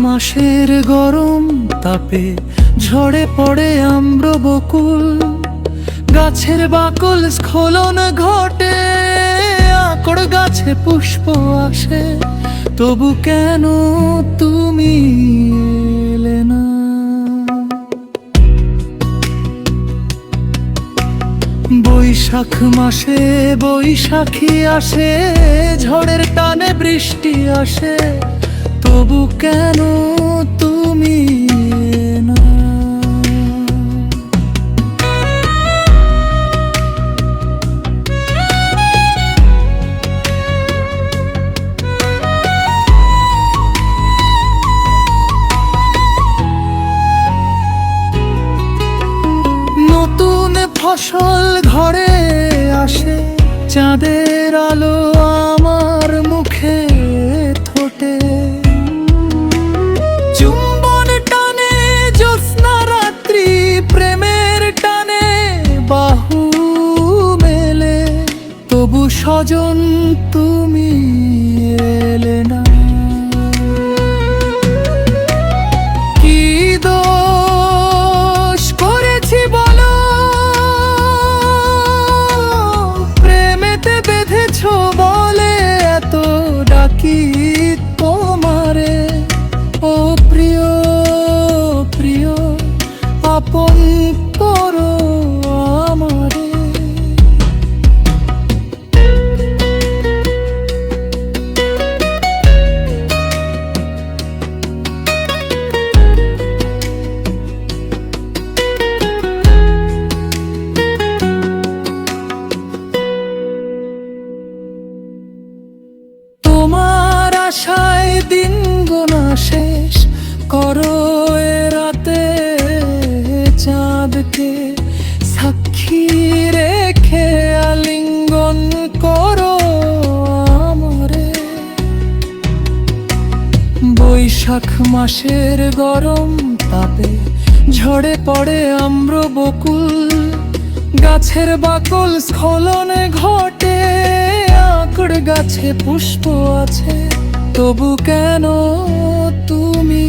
মাসের গরম তাপে ঝরে পড়ে আম্র বকুল, গাছের বাকল স্খলন ঘটে, আকড় গাছে পুষ্প আসে, তবু কেন তুমি এলে না? বৈশাখ মাসে বৈশাখী আসে, ঝড়ের টানে বৃষ্টি আসে, তবু কেন তুমি এলে না? নতুন ফসল ঘরে আসে, চাঁদের আলো আমার মুখে ঠোঁটে, চুম্বন টানে জ্যোৎস্না রাত্রি, প্রেমের টানে বাহু মেলে, তবু স্বজন তুমি এলে না। কি দোষ করেছি বলো, প্রেমেতে বেঁধেছ বলে এত ডাকি তোমারে। ও প্রিয় প্রিয়, আপন করো আমারে। তোমার আশায় দিন গোনা শেষ করো, এ রাতে চাঁদকে সাক্ষী রেখে আলিঙ্গন করো আমারে। বৈশাখ মাসের গরম তাপে ঝরে পড়ে আম্র বকুল, গাছের বাকল স্খলনে ঘটে, আকড় গাছে পুষ্প আছে, তবু কেন তুমি